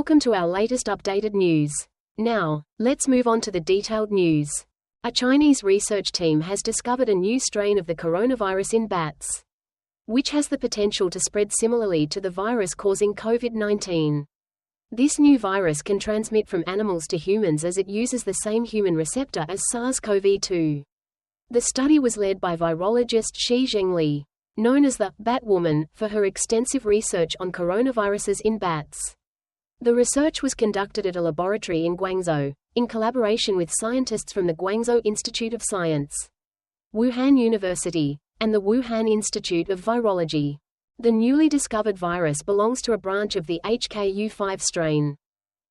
Welcome to our latest updated news. Now, let's move on to the detailed news. A Chinese research team has discovered a new strain of the coronavirus in bats, which has the potential to spread similarly to the virus causing COVID-19. This new virus can transmit from animals to humans as it uses the same human receptor as SARS-CoV-2. The study was led by virologist Shi Zhengli, known as the Batwoman, for her extensive research on coronaviruses in bats. The research was conducted at a laboratory in Guangzhou, in collaboration with scientists from the Guangzhou Institute of Science, Wuhan University, and the Wuhan Institute of Virology. The newly discovered virus belongs to a branch of the HKU5 strain.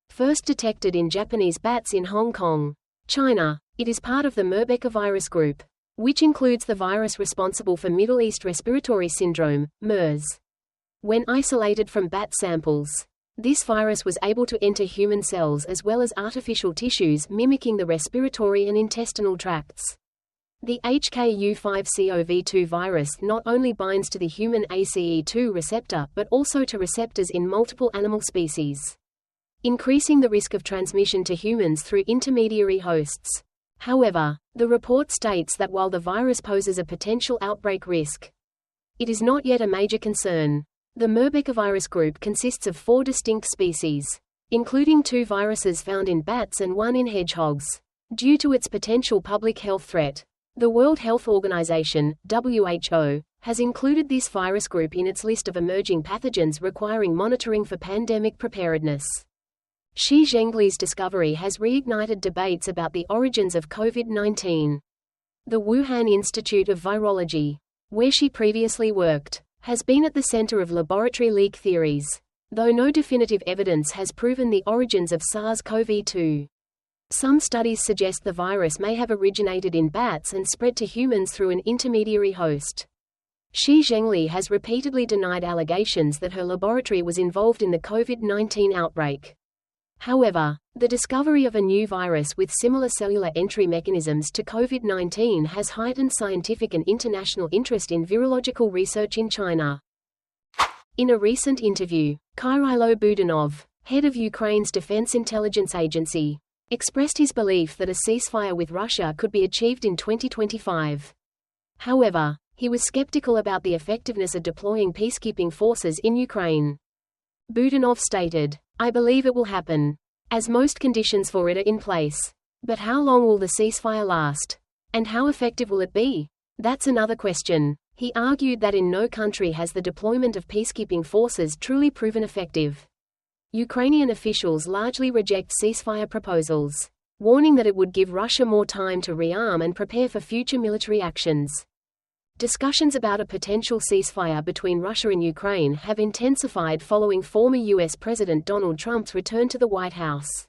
First detected in Japanese bats in Hong Kong, China, it is part of the Murbeca group, which includes the virus responsible for Middle East Respiratory Syndrome, MERS. When isolated from bat samples, this virus was able to enter human cells as well as artificial tissues mimicking the respiratory and intestinal tracts. The HKU5CoV2 virus not only binds to the human ACE2 receptor but also to receptors in multiple animal species, increasing the risk of transmission to humans through intermediary hosts. However, the report states that while the virus poses a potential outbreak risk, it is not yet a major concern. The Murbeca group consists of 4 distinct species, including 2 viruses found in bats and 1 in hedgehogs. Due to its potential public health threat, the World Health Organization, WHO, has included this virus group in its list of emerging pathogens requiring monitoring for pandemic preparedness. Shi Zhengli's discovery has reignited debates about the origins of COVID-19. The Wuhan Institute of Virology, where she previously worked, has been at the center of laboratory leak theories, though no definitive evidence has proven the origins of SARS-CoV-2. Some studies suggest the virus may have originated in bats and spread to humans through an intermediary host. Shi Zhengli has repeatedly denied allegations that her laboratory was involved in the COVID-19 outbreak. However, the discovery of a new virus with similar cellular entry mechanisms to COVID-19 has heightened scientific and international interest in virological research in China. In a recent interview, Kyrilo Budanov, head of Ukraine's Defense Intelligence Agency, expressed his belief that a ceasefire with Russia could be achieved in 2025. However, he was skeptical about the effectiveness of deploying peacekeeping forces in Ukraine. Budanov stated, "I believe it will happen, as most conditions for it are in place. But how long will the ceasefire last? And how effective will it be? That's another question." He argued that in no country has the deployment of peacekeeping forces truly proven effective. Ukrainian officials largely reject ceasefire proposals, warning that it would give Russia more time to rearm and prepare for future military actions. Discussions about a potential ceasefire between Russia and Ukraine have intensified following former U.S. President Donald Trump's return to the White House.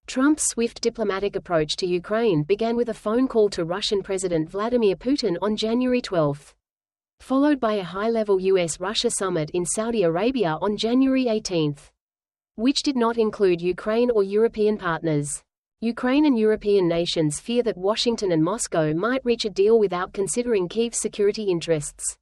Trump's swift diplomatic approach to Ukraine began with a phone call to Russian President Vladimir Putin on January 12, followed by a high-level U.S.-Russia summit in Saudi Arabia on January 18, which did not include Ukraine or European partners. Ukraine and European nations fear that Washington and Moscow might reach a deal without considering Kyiv's security interests.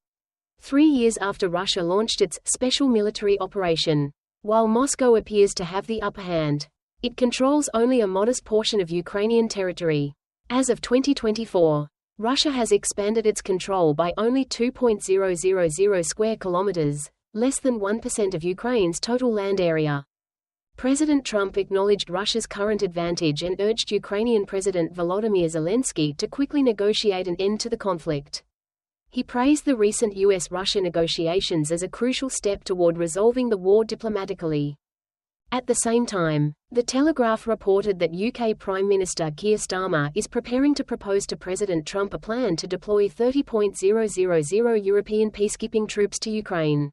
3 years after Russia launched its special military operation, while Moscow appears to have the upper hand, it controls only a modest portion of Ukrainian territory. As of 2024, Russia has expanded its control by only 2.000 square kilometers, less than 1% of Ukraine's total land area. President Trump acknowledged Russia's current advantage and urged Ukrainian President Volodymyr Zelensky to quickly negotiate an end to the conflict. He praised the recent U.S.-Russia negotiations as a crucial step toward resolving the war diplomatically. At the same time, The Telegraph reported that UK Prime Minister Keir Starmer is preparing to propose to President Trump a plan to deploy 30,000 European peacekeeping troops to Ukraine.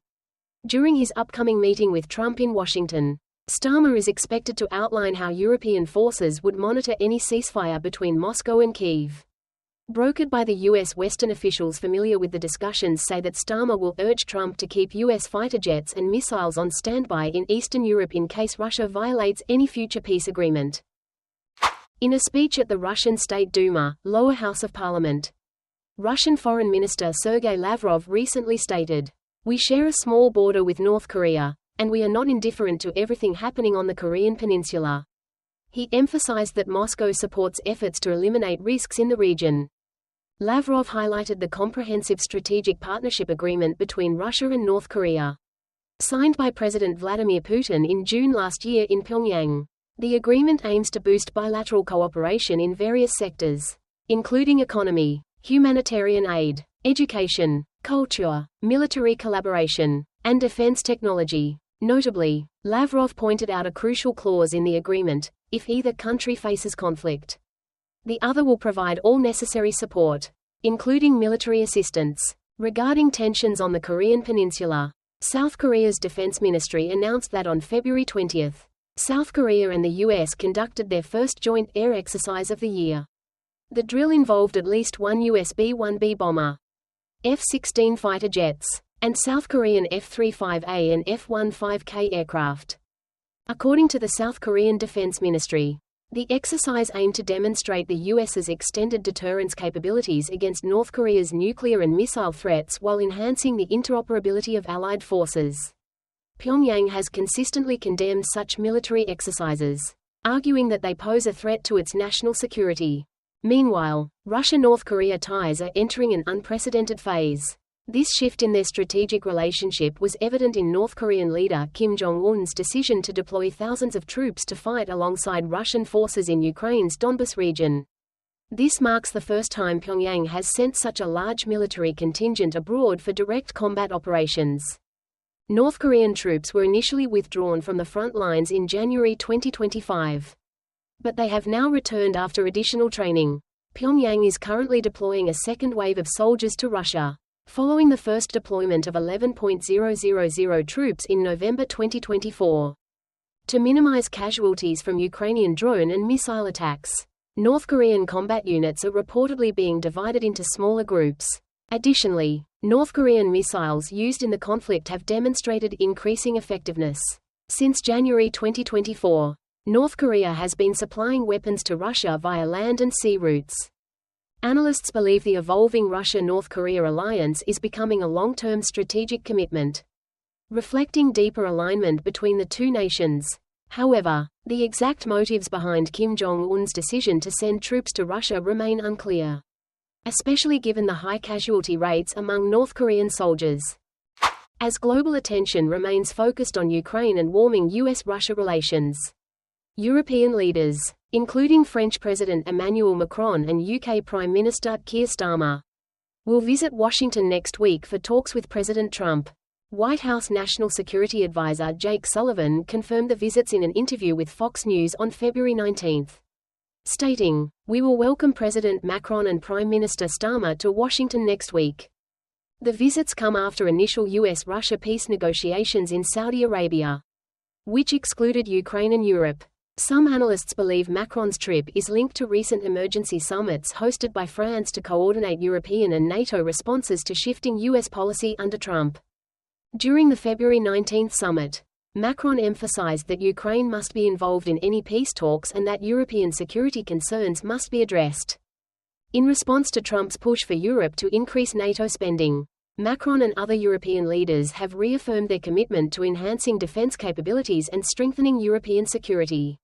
During his upcoming meeting with Trump in Washington, Starmer is expected to outline how European forces would monitor any ceasefire between Moscow and Kyiv. Brokered by the U.S. Western officials familiar with the discussions say that Starmer will urge Trump to keep U.S. fighter jets and missiles on standby in Eastern Europe in case Russia violates any future peace agreement. In a speech at the Russian State Duma, lower house of parliament, Russian Foreign Minister Sergei Lavrov recently stated, "We share a small border with North Korea, and we are not indifferent to everything happening on the Korean peninsula. He emphasized that Moscow supports efforts to eliminate risks in the region. Lavrov highlighted the comprehensive strategic partnership agreement between Russia and North Korea, signed by President Vladimir Putin in June last year in Pyongyang. The agreement aims to boost bilateral cooperation in various sectors, including economy, humanitarian aid, education, culture, military collaboration, and defense technology. Notably, Lavrov pointed out a crucial clause in the agreement: if either country faces conflict, the other will provide all necessary support, including military assistance. Regarding tensions on the Korean peninsula, South Korea's defense ministry announced that on February 20, South Korea and the U.S. conducted their first joint air exercise of the year. The drill involved at least one U.S. B-1B bomber, F-16 fighter jets, and South Korean F-35A and F-15K aircraft. According to the South Korean Defense Ministry, the exercise aimed to demonstrate the U.S.'s extended deterrence capabilities against North Korea's nuclear and missile threats while enhancing the interoperability of Allied forces. Pyongyang has consistently condemned such military exercises, arguing that they pose a threat to its national security. Meanwhile, Russia-North Korea ties are entering an unprecedented phase. This shift in their strategic relationship was evident in North Korean leader Kim Jong-un's decision to deploy thousands of troops to fight alongside Russian forces in Ukraine's Donbas region. This marks the first time Pyongyang has sent such a large military contingent abroad for direct combat operations. North Korean troops were initially withdrawn from the front lines in January 2025. But they have now returned after additional training. Pyongyang is currently deploying a second wave of soldiers to Russia, following the first deployment of 11,000 troops in November 2024. To minimize casualties from Ukrainian drone and missile attacks, North Korean combat units are reportedly being divided into smaller groups. Additionally, North Korean missiles used in the conflict have demonstrated increasing effectiveness. Since January 2024, North Korea has been supplying weapons to Russia via land and sea routes. Analysts believe the evolving Russia-North Korea alliance is becoming a long-term strategic commitment, reflecting deeper alignment between the two nations. However, the exact motives behind Kim Jong-un's decision to send troops to Russia remain unclear, especially given the high casualty rates among North Korean soldiers. As global attention remains focused on Ukraine and warming US-Russia relations, European leaders, including French President Emmanuel Macron and UK Prime Minister Keir Starmer, will visit Washington next week for talks with President Trump. White House National Security Advisor Jake Sullivan confirmed the visits in an interview with Fox News on February 19, stating, "We will welcome President Macron and Prime Minister Starmer to Washington next week." The visits come after initial US-Russia peace negotiations in Saudi Arabia, which excluded Ukraine and Europe. Some analysts believe Macron's trip is linked to recent emergency summits hosted by France to coordinate European and NATO responses to shifting US policy under Trump. During the February 19 summit, Macron emphasized that Ukraine must be involved in any peace talks and that European security concerns must be addressed. In response to Trump's push for Europe to increase NATO spending, Macron and other European leaders have reaffirmed their commitment to enhancing defense capabilities and strengthening European security.